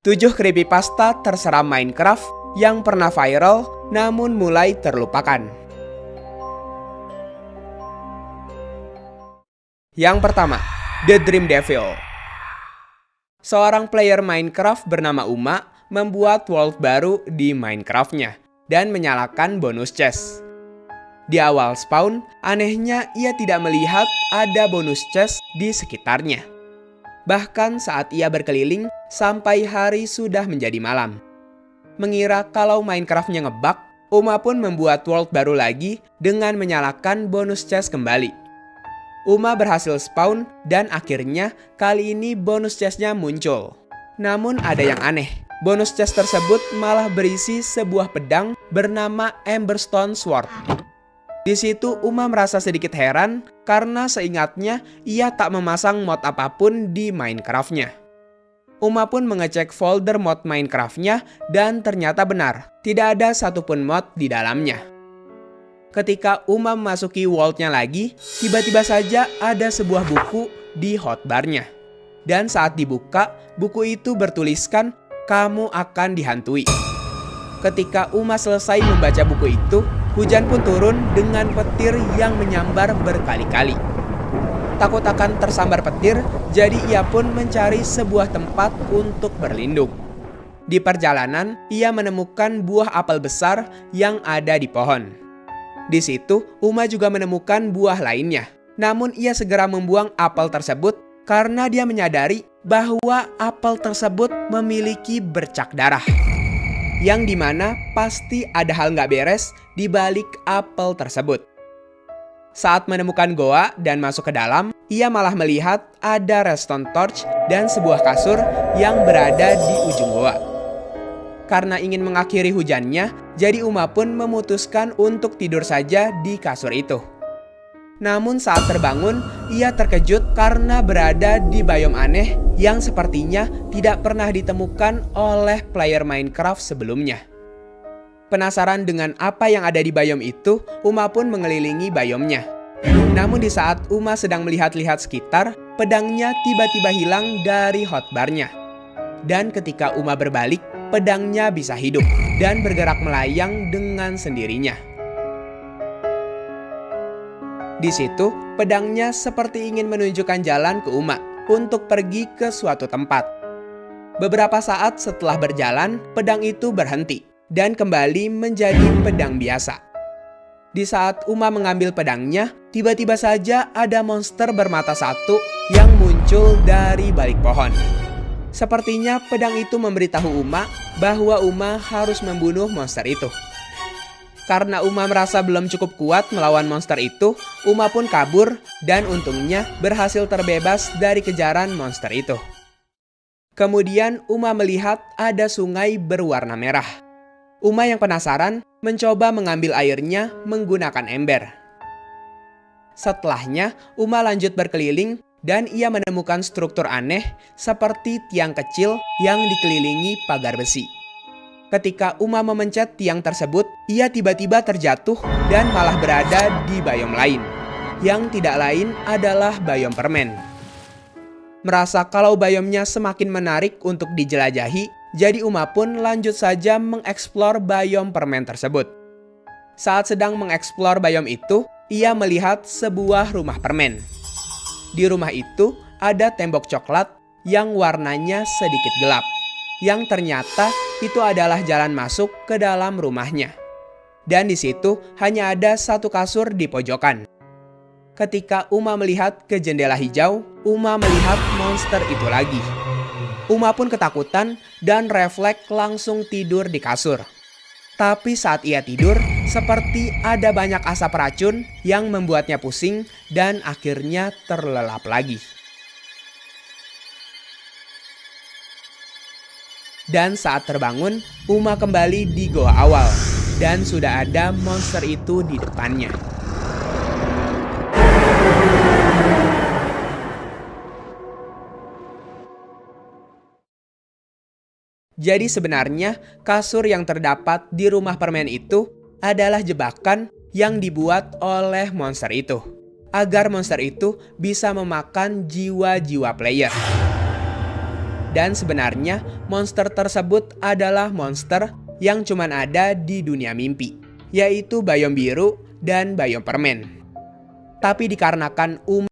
7 creepypasta terseram Minecraft yang pernah viral namun mulai terlupakan. Yang pertama, The Dream Devil. Seorang player Minecraft bernama Uma membuat world baru di Minecraft-nya dan menyalakan bonus chest. Di awal spawn, anehnya ia tidak melihat ada bonus chest di sekitarnya. Bahkan saat ia berkeliling, sampai hari sudah menjadi malam. Mengira kalau Minecraft-nya ngebug, Uma pun membuat world baru lagi dengan menyalakan bonus chest kembali. Uma berhasil spawn dan akhirnya kali ini bonus chest-nya muncul. Namun ada yang aneh, bonus chest tersebut malah berisi sebuah pedang bernama Emberstone Sword. Di situ Uma merasa sedikit heran karena seingatnya ia tak memasang mod apapun di Minecraft-nya. Uma pun mengecek folder mod Minecraft-nya dan ternyata benar, tidak ada satupun mod di dalamnya. Ketika Uma memasuki world-nya lagi, tiba-tiba saja ada sebuah buku di hotbar-nya. Dan saat dibuka, buku itu bertuliskan, "Kamu akan dihantui." Ketika Uma selesai membaca buku itu, hujan pun turun dengan petir yang menyambar berkali-kali. Takut akan tersambar petir, jadi ia pun mencari sebuah tempat untuk berlindung. Di perjalanan, ia menemukan buah apel besar yang ada di pohon. Di situ, Uma juga menemukan buah lainnya. Namun ia segera membuang apel tersebut karena dia menyadari bahwa apel tersebut memiliki bercak darah. Yang dimana pasti ada hal nggak beres di balik apel tersebut. Saat menemukan goa dan masuk ke dalam, ia malah melihat ada redstone torch dan sebuah kasur yang berada di ujung goa. Karena ingin mengakhiri hujannya, jadi Uma pun memutuskan untuk tidur saja di kasur itu. Namun saat terbangun, ia terkejut karena berada di biome aneh yang sepertinya tidak pernah ditemukan oleh player Minecraft sebelumnya. Penasaran dengan apa yang ada di biome itu, Uma pun mengelilingi biomnya. Namun di saat Uma sedang melihat-lihat sekitar, pedangnya tiba-tiba hilang dari hotbarnya. Dan ketika Uma berbalik, pedangnya bisa hidup dan bergerak melayang dengan sendirinya. Di situ, pedangnya seperti ingin menunjukkan jalan ke Uma untuk pergi ke suatu tempat. Beberapa saat setelah berjalan, pedang itu berhenti dan kembali menjadi pedang biasa. Di saat Uma mengambil pedangnya, tiba-tiba saja ada monster bermata satu yang muncul dari balik pohon. Sepertinya pedang itu memberitahu Uma bahwa Uma harus membunuh monster itu. Karena Uma merasa belum cukup kuat melawan monster itu, Uma pun kabur dan untungnya berhasil terbebas dari kejaran monster itu. Kemudian Uma melihat ada sungai berwarna merah. Uma yang penasaran mencoba mengambil airnya menggunakan ember. Setelahnya, Uma lanjut berkeliling dan ia menemukan struktur aneh seperti tiang kecil yang dikelilingi pagar besi. Ketika Uma memencet tiang tersebut, ia tiba-tiba terjatuh dan malah berada di biome lain, yang tidak lain adalah biome permen. Merasa kalau biomenya semakin menarik untuk dijelajahi, jadi Uma pun lanjut saja mengeksplor biome permen tersebut. Saat sedang mengeksplor biome itu, ia melihat sebuah rumah permen. Di rumah itu ada tembok coklat yang warnanya sedikit gelap, yang ternyata itu adalah jalan masuk ke dalam rumahnya. Dan di situ hanya ada satu kasur di pojokan. Ketika Uma melihat ke jendela hijau, Uma melihat monster itu lagi. Uma pun ketakutan dan refleks langsung tidur di kasur. Tapi saat ia tidur, seperti ada banyak asap racun yang membuatnya pusing dan akhirnya terlelap lagi. Dan saat terbangun, Uma kembali di goa awal dan sudah ada monster itu di depannya. Jadi sebenarnya kasur yang terdapat di rumah permen itu adalah jebakan yang dibuat oleh monster itu, agar monster itu bisa memakan jiwa-jiwa player. Dan sebenarnya monster tersebut adalah monster yang cuman ada di dunia mimpi, yaitu Bayom Biru dan Bayom Permen. Tapi dikarenakan